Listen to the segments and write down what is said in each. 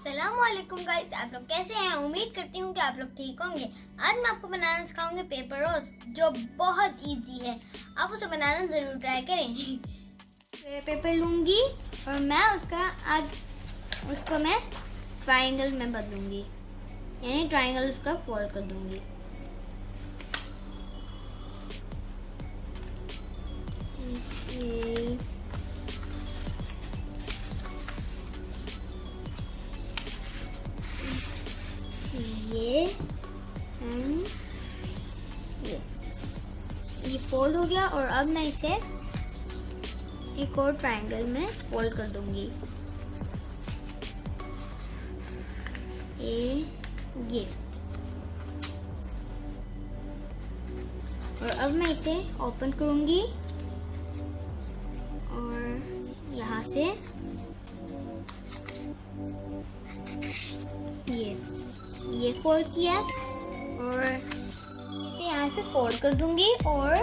अस्सलामुअलैकुम गाइस, आप लोग कैसे हैं? उम्मीद करती हूँ कि आप लोग ठीक होंगे। आज मैं आपको बनाना सिखाऊंगी पेपर रोज, जो बहुत इजी है। आप उसे बनाना ज़रूर ट्राई करें। पेपर लूँगी और मैं उसको मैं ट्रायंगल में बदलूँगी, यानी ट्रायंगल उसका फोल्ड कर दूँगी। ये फोल्ड हो गया और अब मैं इसे एक और ट्रायंगल में फोल्ड कर दूंगी। ये और अब मैं इसे ओपन करूंगी और यहाँ से ये फोल्ड किया और इसे यहाँ से फोल्ड कर दूंगी और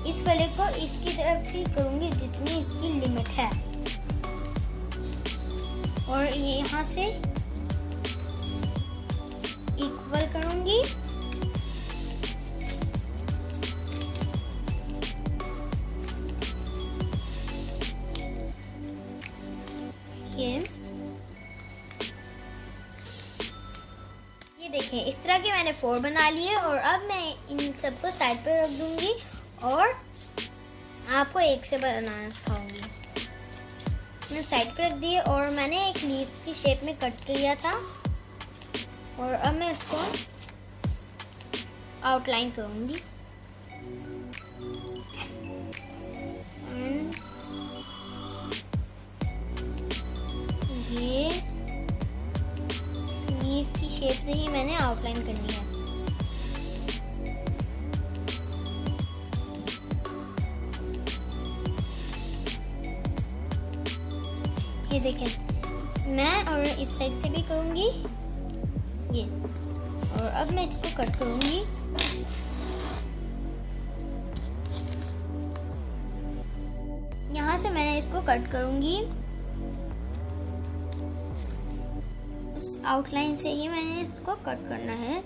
इस वाले को इसकी तरफ ही करूंगी जितनी इसकी लिमिट है, और ये यहाँ से इक्वल करूंगी। ये देखें, इस तरह के मैंने 4 बना लिए और अब मैं इन सबको साइड पर रख दूंगी और आपको एक से बनाना सिखाऊंगी। मैंने साइड पर रख दिए और मैंने एक लीफ की शेप में कट किया था और अब मैं उसको आउटलाइन करूंगी। ये लीफ की शेप से ही मैंने आउटलाइन करनी है। ये देखें, मैं और इस साइड से भी करूंगी ये, और अब मैं इसको कट करूंगी। यहाँ से मैंने इसको कट करूंगी, उस आउटलाइन से ही मैंने इसको कट करना है।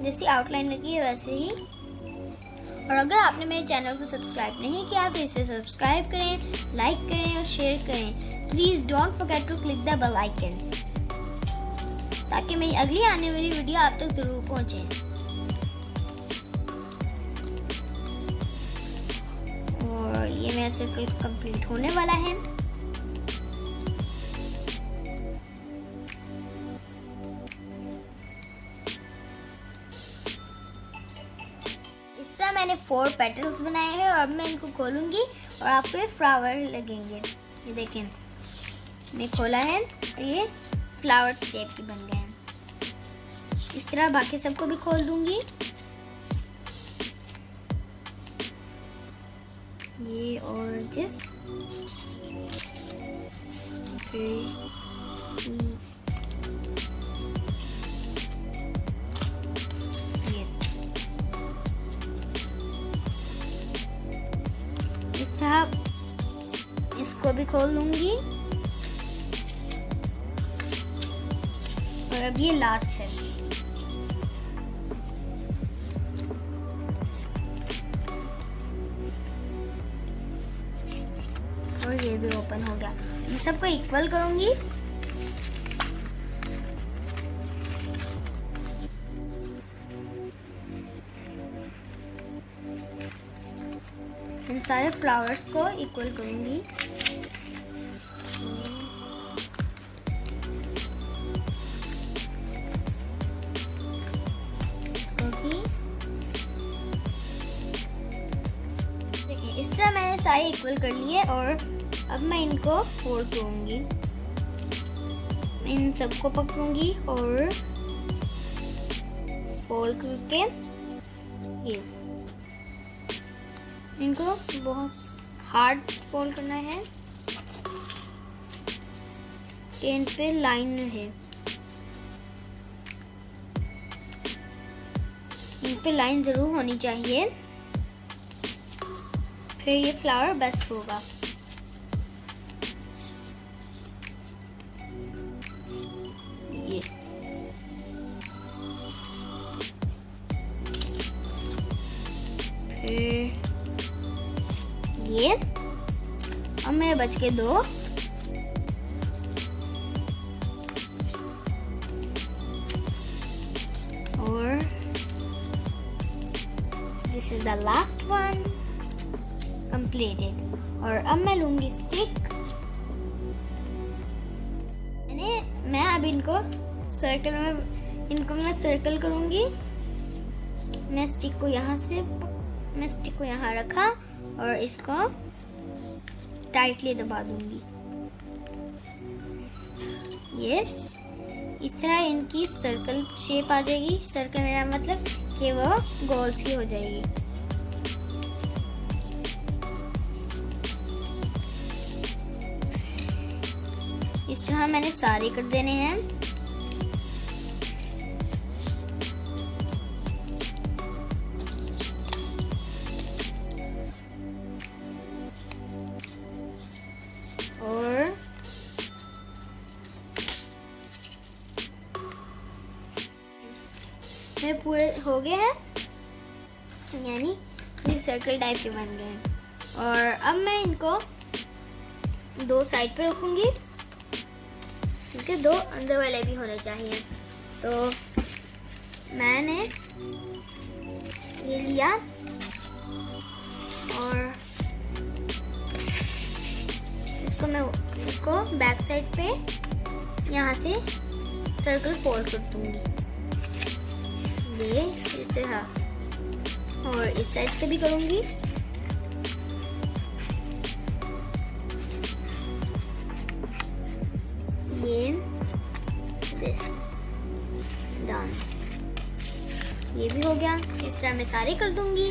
जैसी आउटलाइन लगी है वैसे ही। और अगर आपने मेरे चैनल को सब्सक्राइब नहीं किया तो इसे सब्सक्राइब करें, लाइक करें और शेयर करें। Please don't forget to click the bell icon, ताकि मेरी अगली आने वाली वीडियो आप तक जरूर पहुंचे। और ये मेरा सर्कल कंप्लीट होने वाला है। मैंने 4 पेटल्स बनाए हैं और अब मैं इनको खोलूंगी और आपको ये फ्लावर लगेंगे। ये देखें, मैं खोला है और ये फ्लावर शेप के बन गए हैं। इस तरह बाकी सबको भी खोल दूंगी। ये और जिस इसको भी खोल लूंगी और अब ये लास्ट है। और ये भी ओपन हो गया। मैं सबको इक्वल करूंगी। इन सारे फ्लावर्स को इक्वल करूंगी। देखिए, इस तरह मैंने सारे इक्वल कर लिए और अब मैं इनको फोल्ड करूंगी। मैं इन सबको पकड़ूंगी और फोल्ड करके ये इनको बहुत हार्ड फोल्ड करना है कि इन पे लाइन रहे। इन पे लाइन जरूर होनी चाहिए, फिर ये फ्लावर बेस्ट होगा। फिर ये, अब मेरे बच के 2। और this is the last one completed. और अब मैं लूंगी स्टिक। मैं अब इनको सर्कल में, इनको मैं सर्कल करूंगी। मैं स्टिक को यहाँ रखा और इसको टाइटली दबा दूंगी। ये इस तरह इनकी सर्कल शेप आ जाएगी। सर्कल मेरा मतलब कि वो गोल सी हो जाएगी। इस तरह मैंने सारे कर देने हैं। और मेरे पूरे हो गए हैं, यानी ये सर्कल टाइप के बन गए हैं। और अब मैं इनको 2 साइड पे रखूंगी, क्योंकि 2 अंदर वाले भी होने चाहिए। तो मैंने ये लिया और इसको बैक साइड पे यहाँ से सर्कल फोल्ड कर दूंगी, ये इस तरह। और इस साइड से भी करूंगी। ये डन, ये भी हो गया। इस तरह मैं सारे कर दूंगी।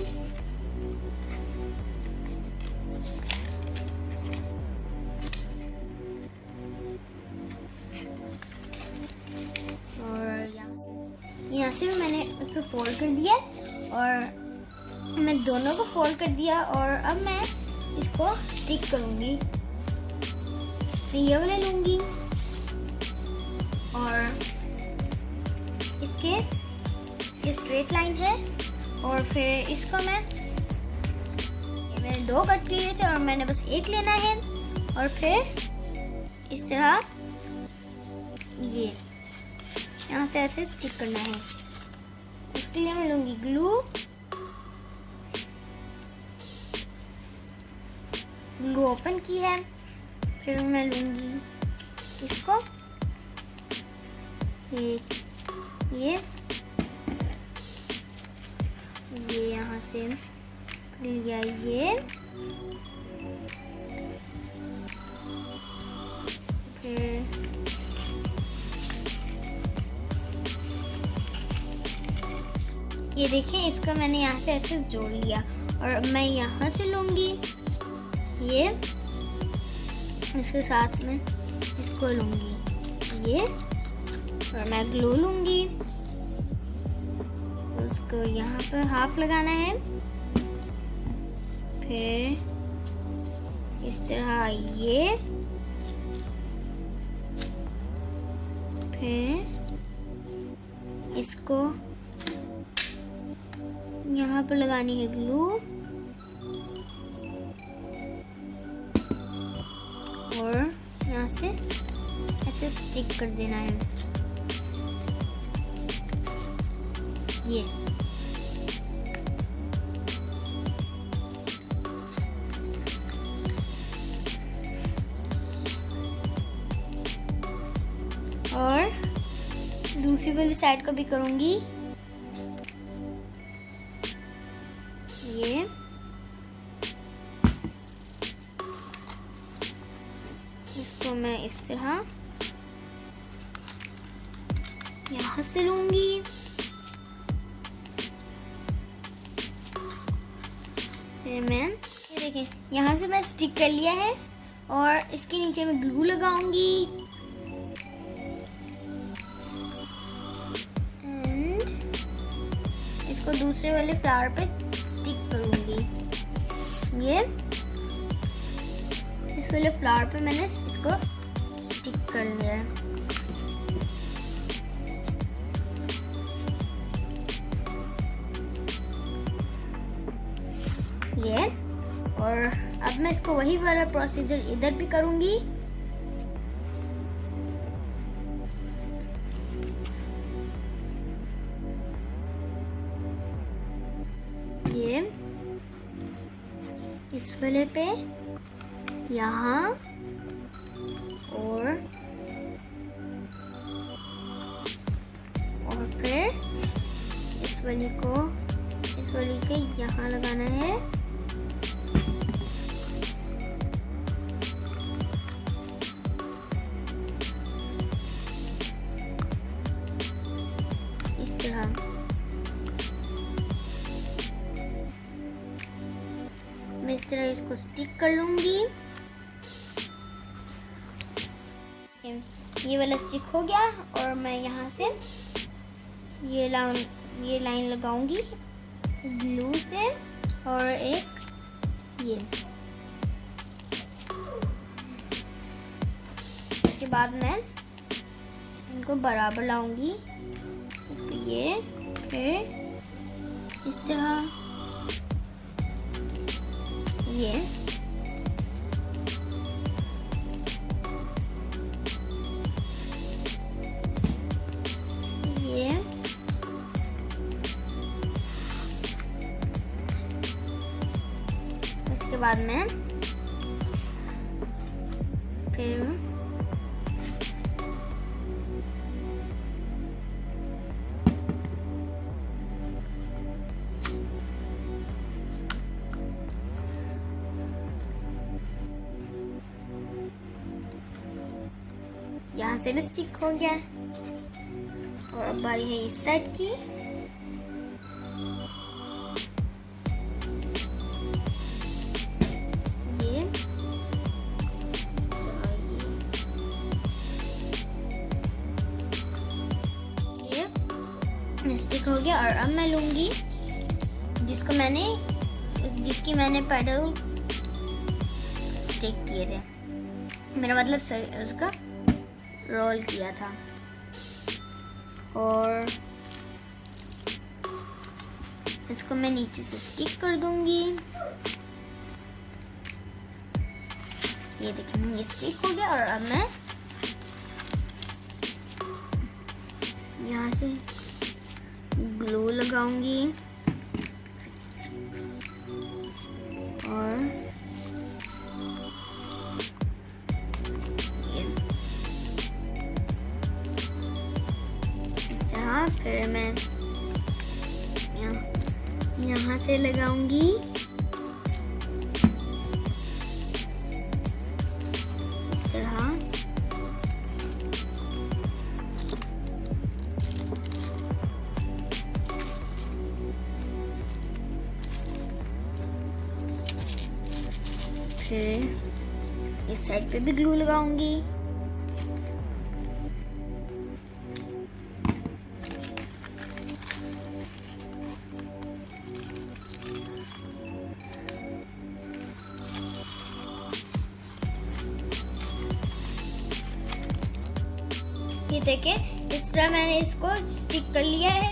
और यहाँ से भी मैंने उसको फोल्ड कर दिया और मैं दोनों को फोल्ड कर दिया। और अब मैं इसको स्टिक करूंगी। तो ये वाले लूंगी और इसके ये स्ट्रेट लाइन है। और फिर इसको मैंने 2 कट किए थे और मैंने बस 1 लेना है। और फिर इस तरह ये यहाँ से ऐसे स्टिक करना है। इसके लिए मैं लूंगी ग्लू। ग्लू ओपन की है। फिर मैं लूंगी इसको, ये यहाँ से लिया, ये फिर ये देखिए, इसको मैंने यहाँ से ऐसे जोड़ लिया। और मैं यहाँ से लूंगी ये, इसके साथ में इसको लूंगी ये, और मैं ग्लू लूंगी। उसको यहाँ पर हाफ लगाना है। फिर इस तरह ये, फिर इसको यहाँ पर लगानी है ग्लू। और यहाँ से ऐसे स्टिक कर देना है ये। और दूसरी वाली साइड को भी करूंगी ये। इसको मैं इस तरह यहाँ से लूंगी। फिर मैं ये देखिए, यहाँ से मैं स्टिक कर लिया है और इसके नीचे मैं ग्लू लगाऊंगी। एंड इसको दूसरे वाले फ्लावर पे स्टिक करूंगी। ये इस वाले फ्लावर पे मैंने इसको स्टिक कर लिया है। ये, और अब मैं इसको वही वाला प्रोसीजर इधर भी करूंगी। ये इस वाले पे यहाँ और फिर इस वाली के यहाँ लगाना है। इस तरह मैं इस तरह इसको स्टिक कर लूंगी। ये वाला स्टिक हो गया और मैं यहाँ से ये लाइन लगाऊंगी ग्लू से, और एक ये। इसके बाद मैं इनको बराबर लाऊंगी, ये फिर इस तरह ये इसके बाद में फिर यहाँ से भी स्टिक हो गया, और अब बारी है इस साइड की। ये स्टिक हो गया, और अब मैं लूंगी जिसकी मैंने पेडल स्टिक किए थे, मेरा मतलब उसका रोल किया था, और इसको मैं नीचे से स्टिक कर दूंगी। ये देखिए ये स्टिक हो गया, और अब मैं यहाँ से ग्लू लगाऊंगी और फिर मैं यहाँ से लगाऊंगी इस तरह। फिर इस साइड पे भी ग्लू लगाऊंगी। ये देखें, इस तरह मैंने इसको स्टिक कर लिया है,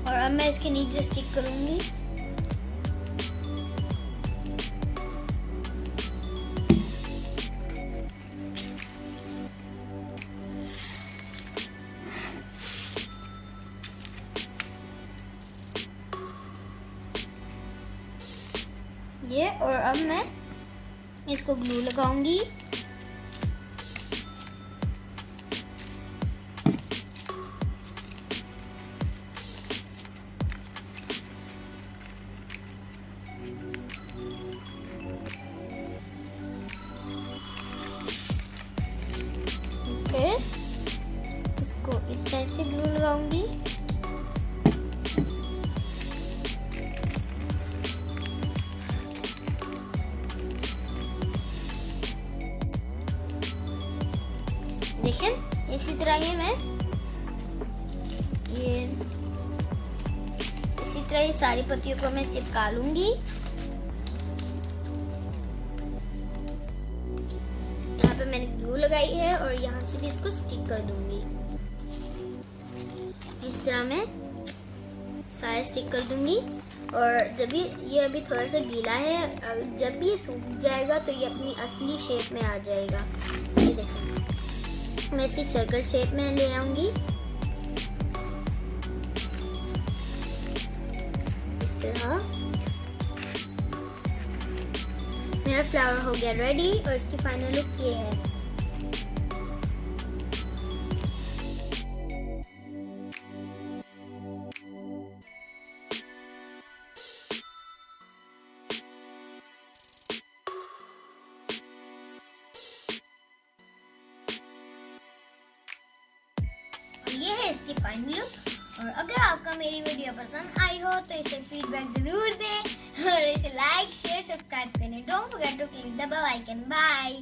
और अब मैं इसके नीचे स्टिक करूंगी। ये, और अब मैं इसको ग्लू लगाऊंगी। फिर इसको इस साइड से ग्लू लगाऊंगी। देखें, इसी तरह ये सारी पत्तियों को मैं चिपका लूंगी। यहाँ पे मैंने ग्लू लगाई है, और यहाँ से भी इसको स्टिक कर दूंगी। इस तरह मैं सारे स्टिक कर दूंगी। और जब ये अभी थोड़ा सा गीला है, जब भी सूख जाएगा तो ये अपनी असली शेप में आ जाएगा। ये देखिए, मैं इसकी सर्कल शेप में ले आऊंगी इस तरह। मेरा फ्लावर हो गया रेडी और इसकी फाइनल लुक ये है। ये है इसकी फाइनल लुक। और अगर आपका मेरी वीडियो पसंद आई हो तो इसे फीडबैक जरूर दें और इसे लाइक शेयर सब्सक्राइब करें। Don't forget to click the bell icon. Bye.